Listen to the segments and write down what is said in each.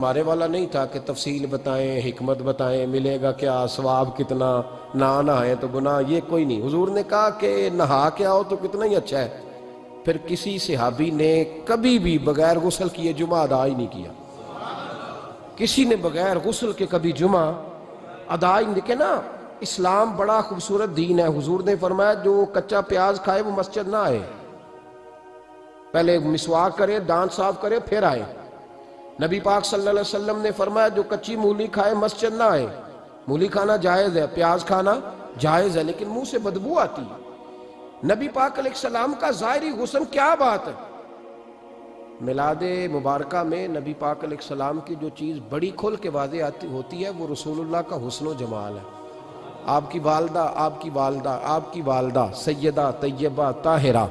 ہمارے والا نہیں تھا کہ تفصیل بتائیں، حکمت بتائیں، ملے گا کیا، ثواب کتنا، نہ نہائیں تو گناہ، یہ کوئی نہیں۔ حضور نے کہا کہ نہا کے آؤ تو کتنا ہی اچھا ہے۔ پھر کسی صحابی نے کبھی بھی بغیر غسل کیے جمعہ ادا ہی نہیں کیا، کسی نے بغیر غسل کے کبھی جمعہ ادا ہی نہیں کیا نا۔ اسلام بڑا خوبصورت دین ہے۔ حضور نے فرمایا جو کچا پیاز کھائے وہ مسجد نہ آئے، پہلے مسواک کرے، دانت صاف کرے، پھر آئے۔ نبی پاک صلی اللہ علیہ وسلم نے فرمایا جو کچی مولی کھائے مسجد نہ آئے۔ مولی کھانا جائز ہے، پیاز کھانا جائز ہے، لیکن منہ سے بدبو آتی ہے۔ نبی پاک علیہ السلام کا ظاہری حسن کیا بات ہے۔ میلاد مبارکہ میں نبی پاک علیہ السلام کی جو چیز بڑی کھل کے واضح ہوتی ہے وہ رسول اللہ کا حسن و جمال ہے۔ آپ کی والدہ سیدہ طیبہ طاہرہ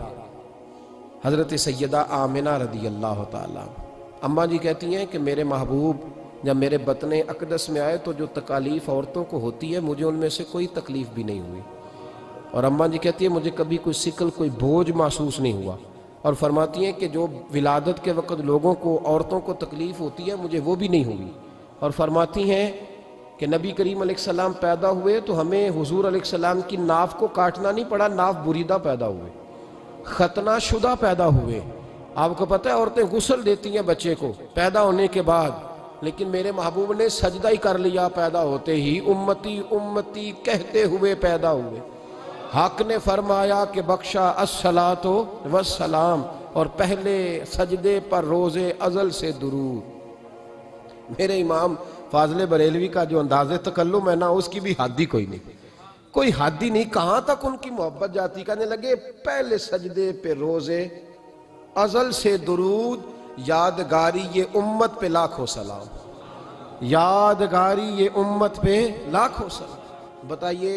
حضرت سیدہ آمنہ رضی اللہ تعالیٰ، اماں جی کہتی ہیں کہ میرے محبوب جب میرے بطن اقدس میں آئے تو جو تکالیف عورتوں کو ہوتی ہے مجھے ان میں سے کوئی تکلیف بھی نہیں ہوئی، اور اماں جی کہتی ہیں مجھے کبھی کوئی ثقل، کوئی بوجھ محسوس نہیں ہوا، اور فرماتی ہیں کہ جو ولادت کے وقت لوگوں کو، عورتوں کو تکلیف ہوتی ہے مجھے وہ بھی نہیں ہوئی، اور فرماتی ہیں کہ نبی کریم علیہ السلام پیدا ہوئے تو ہمیں حضور علیہ السلام کی ناف کو کاٹنا نہیں پڑا، ناف بریدہ پیدا ہوئے، ختنہ شدہ پیدا ہوئے۔ آپ کو پتہ ہے عورتیں غسل دیتی ہیں بچے کو پیدا ہونے کے بعد، لیکن میرے محبوب نے سجدہ ہی کر لیا پیدا ہوتے ہی، امتی امتی کہتے ہوئے پیدا ہوئے۔ حق نے فرمایا کہ بخشا الصلاۃ والسلام، اور پہلے سجدے پر روز ازل سے درود۔ میرے امام فاضل بریلوی کا جو انداز تکلم ہے نا، اس کی بھی حد ہی کوئی نہیں، کوئی حد ہی نہیں، کہاں تک ان کی محبت جاتی۔ کہنے لگے پہلے سجدے پہ روز ازل سے درود، یادگاری یہ امت پہ لاکھوں سلام، یادگاری یہ امت پہ لاکھوں سلام۔ بتائیے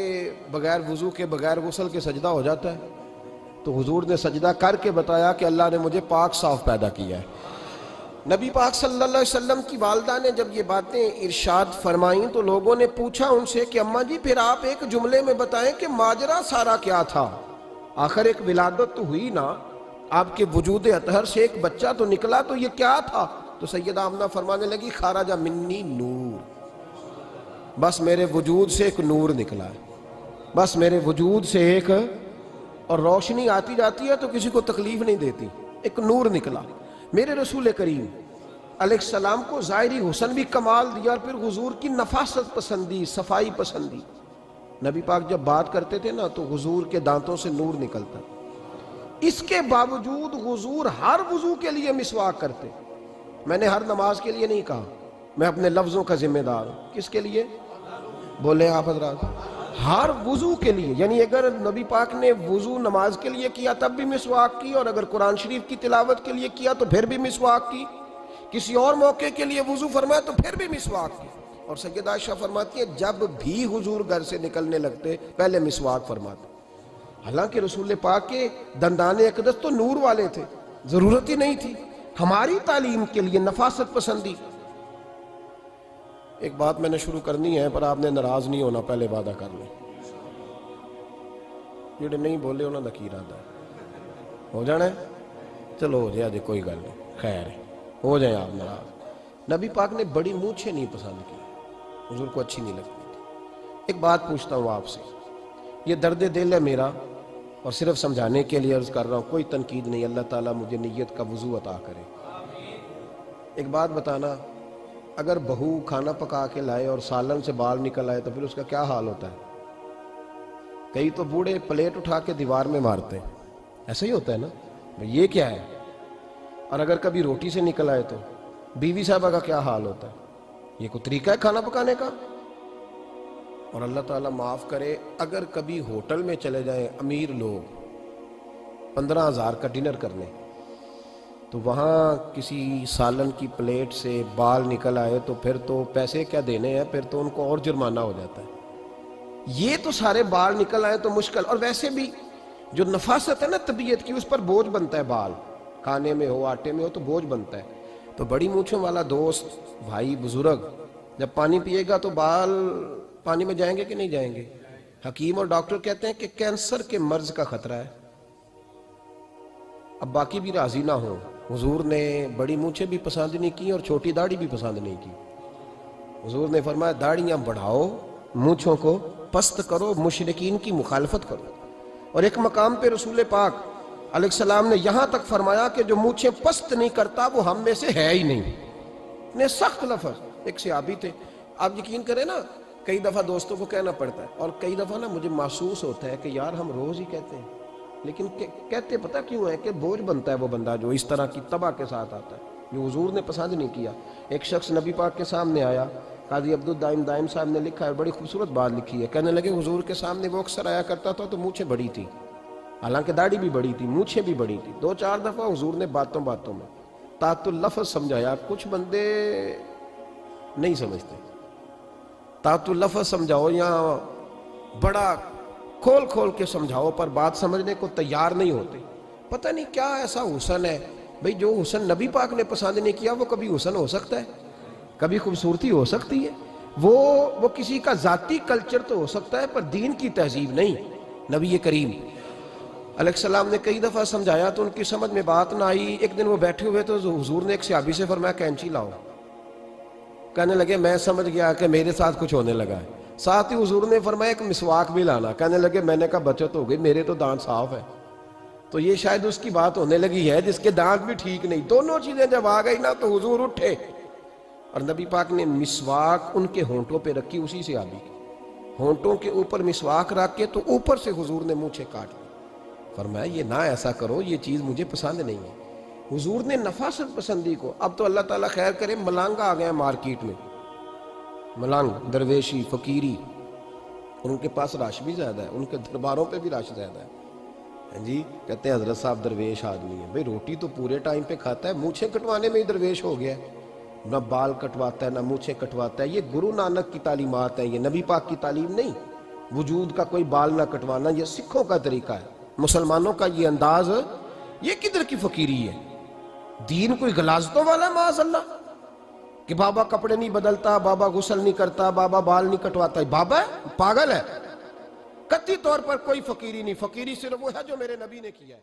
بغیر وضو کے، بغیر غسل کے سجدہ ہو جاتا ہے؟ تو حضور نے سجدہ کر کے بتایا کہ اللہ نے مجھے پاک صاف پیدا کیا ہے۔ نبی پاک صلی اللہ علیہ وسلم کی والدہ نے جب یہ باتیں ارشاد فرمائیں تو لوگوں نے پوچھا ان سے کہ اماں جی پھر آپ ایک جملے میں بتائیں کہ ماجرا سارا کیا تھا، آخر ایک ولادت تو ہوئی نا، آپ کے وجود اطہر سے ایک بچہ تو نکلا، تو یہ کیا تھا؟ تو سیدہ آمنہ فرمانے لگی خارج منی نور، بس میرے وجود سے ایک نور نکلا ہے، بس میرے وجود سے ایک، اور روشنی آتی جاتی ہے تو کسی کو تکلیف نہیں دیتی، ایک نور نکلا۔ میرے رسول کریم علیہ السلام کو ظاہری حسن بھی کمال دیا، اور پھر حضور کی نفاست پسندی، صفائی پسندی۔ نبی پاک جب بات کرتے تھے نا تو حضور کے دانتوں سے نور نکلتا، اس کے باوجود حضور ہر وضو کے لیے مسواک کرتے۔ میں نے ہر نماز کے لیے نہیں کہا، میں اپنے لفظوں کا ذمہ دار ہوں۔ کس کے لیے بولے آپ حضرات؟ ہر وضو کے لیے، یعنی اگر نبی پاک نے وضو نماز کے لیے کیا تب بھی مسواک کی، اور اگر قرآن شریف کی تلاوت کے لیے کیا تو پھر بھی مسواک کی، کسی اور موقع کے لیے وضو فرمایا تو پھر بھی مسواک کی۔ اور سیدہ عائشہ فرماتی ہے جب بھی حضور گھر سے نکلنے لگتے پہلے مسواک فرماتے، حالانکہ رسول پاک کے دندان اقدس تو نور والے تھے، ضرورت ہی نہیں تھی۔ ہماری تعلیم کے لیے نفاست پسندی۔ ایک بات میں نے شروع کرنی ہے پر آپ نے ناراض نہیں ہونا، پہلے وعدہ کر لیں، جڑے نہیں بولے انہوں نے کی ارادہ ہے ہو جانا ہے، چلو ہو جائے، کوئی گل نہیں، خیر ہے، ہو جائیں آپ ناراض۔ نبی پاک نے بڑی مونچھیں نہیں پسند کی، حضور کو اچھی نہیں لگتی تھی۔ ایک بات پوچھتا ہوں آپ سے، یہ درد دل ہے میرا اور صرف سمجھانے کے لیے عرض کر رہا ہوں، کوئی تنقید نہیں، اللہ تعالیٰ مجھے نیت کا وضو عطا کرے۔ ایک بات بتانا، اگر بہو کھانا پکا کے لائے اور سالن سے بال نکل آئے تو پھر اس کا کیا حال ہوتا ہے؟ کئی تو بوڑھے پلیٹ اٹھا کے دیوار میں مارتے ہیں، ایسا ہی ہوتا ہے نا، یہ کیا ہے؟ اور اگر کبھی روٹی سے نکل آئے تو بیوی صاحبہ کا کیا حال ہوتا ہے؟ یہ کوئی طریقہ ہے کھانا پکانے کا؟ اور اللہ تعالیٰ معاف کرے، اگر کبھی ہوٹل میں چلے جائیں امیر لوگ 15,000 کا ڈنر کرنے، تو وہاں کسی سالن کی پلیٹ سے بال نکل آئے تو پھر تو پیسے کیا دینے ہیں، پھر تو ان کو اور جرمانہ ہو جاتا ہے۔ یہ تو سارے بال نکل آئے تو مشکل، اور ویسے بھی جو نفاست ہے نا طبیعت کی، اس پر بوجھ بنتا ہے، بال کھانے میں ہو آٹے میں ہو تو بوجھ بنتا ہے۔ تو بڑی مونچھوں والا دوست بھائی بزرگ جب پانی پیے گا تو بال پانی میں جائیں گے کہ نہیں جائیں گے؟ حکیم اور ڈاکٹر کہتے ہیں کہ کینسر کے مرض کا خطرہ ہے۔ اب باقی بھی راضی نہ ہوں، حضور نے بڑی مونچھیں بھی پسند نہیں کی اور چھوٹی داڑھی بھی پسند نہیں کی. حضور نے فرمایا داڑھیاں بڑھاؤ، مونچھوں کو پست کرو، مشرکین کی مخالفت کرو. اور ایک مقام پہ رسول پاک علیہ السلام نے یہاں تک فرمایا کہ جو مونچھیں پست نہیں کرتا وہ ہم میں سے ہے ہی نہیں. اتنے سخت لفظ. ایک صحابی تھے، آپ یقین کریں نا، کئی دفعہ دوستوں کو کہنا پڑتا ہے اور کئی دفعہ نا مجھے محسوس ہوتا ہے کہ یار ہم روز ہی کہتے ہیں، لیکن کہتے پتہ کیوں ہے کہ بوجھ بنتا ہے وہ بندہ جو اس طرح کی تباہ کے ساتھ آتا ہے، جو حضور نے پسند نہیں کیا. ایک شخص نبی پاک کے سامنے آیا، قاضی عبدالدائم دائم صاحب نے لکھا ہے، بڑی خوبصورت بات لکھی ہے. کہنے لگے حضور کے سامنے وہ اکثر آیا کرتا تھا تو مونچھیں بڑی تھی، حالانکہ داڑھی بھی بڑی تھی، مونچھیں بھی بڑی تھی. 2-4 دفعہ حضور نے باتوں میں تات اللفظ سمجھایا. کچھ بندے نہیں سمجھتے، تات اللفظ سمجھاؤ یا بڑا کھول کے سمجھاؤ پر بات سمجھنے کو تیار نہیں ہوتے. پتہ نہیں کیا ایسا حسن ہے بھئی، جو حسن نبی پاک نے پسند نہیں کیا وہ کبھی حسن ہو سکتا ہے، کبھی خوبصورتی ہو سکتی ہے. وہ کسی کا ذاتی کلچر تو ہو سکتا ہے پر دین کی تہذیب نہیں. نبی کریم علیہ السلام نے کئی دفعہ سمجھایا تو ان کی سمجھ میں بات نہ آئی. ایک دن وہ بیٹھے ہوئے تو حضور نے ایک صحابی سے فرمایا کینچی لاؤ. کہنے لگے میں سمجھ گیا کہ میرے ساتھ کچھ ہونے لگا ہے. ساتھ ہی حضور نے فرمایا ایک مسواک بھی لانا. کہنے لگے میں نے کہا بچت ہو گئی، میرے تو دانت صاف ہے. تو یہ شاید اس کی بات ہونے لگی ہے جس کے دانت بھی ٹھیک نہیں. دونوں چیزیں جب آ گئی نا تو حضور اٹھے اور نبی پاک نے مسواک ان کے ہونٹوں پہ رکھی. اسی سے آبی کی ہونٹوں کے اوپر مسواک رکھ کے تو اوپر سے حضور نے مونچھیں کاٹ لی. فرمایا یہ نہ ایسا کرو، یہ چیز مجھے پسند نہیں ہے. حضور نے نفاست پسندی کو. اب تو اللہ تعالیٰ خیر کرے، ملنگ آ گئے مارکیٹ میں، ملنگ، درویشی، فقیری، اور ان کے پاس رش بھی زیادہ ہے، ان کے درباروں پہ بھی رش زیادہ ہے. جی کہتے ہیں حضرت صاحب درویش آدمی ہے. بھئی روٹی تو پورے ٹائم پہ کھاتا ہے، مونچھیں کٹوانے میں ہی درویش ہو گیا ہے. نہ بال کٹواتا ہے نہ مونچھیں کٹواتا ہے. یہ گرو نانک کی تعلیمات ہیں، یہ نبی پاک کی تعلیم نہیں. وجود کا کوئی بال نہ کٹوانا یہ سکھوں کا طریقہ ہے. مسلمانوں کا یہ انداز، یہ کدھر کی فقیری ہے؟ دین کوئی غلاظتوں والا معاذ اللہ کہ بابا کپڑے نہیں بدلتا، بابا غسل نہیں کرتا، بابا بال نہیں کٹواتا. بابا ہے، پاگل ہے. قطعی طور پر کوئی فقیری نہیں. فقیری صرف وہ ہے جو میرے نبی نے کیا ہے.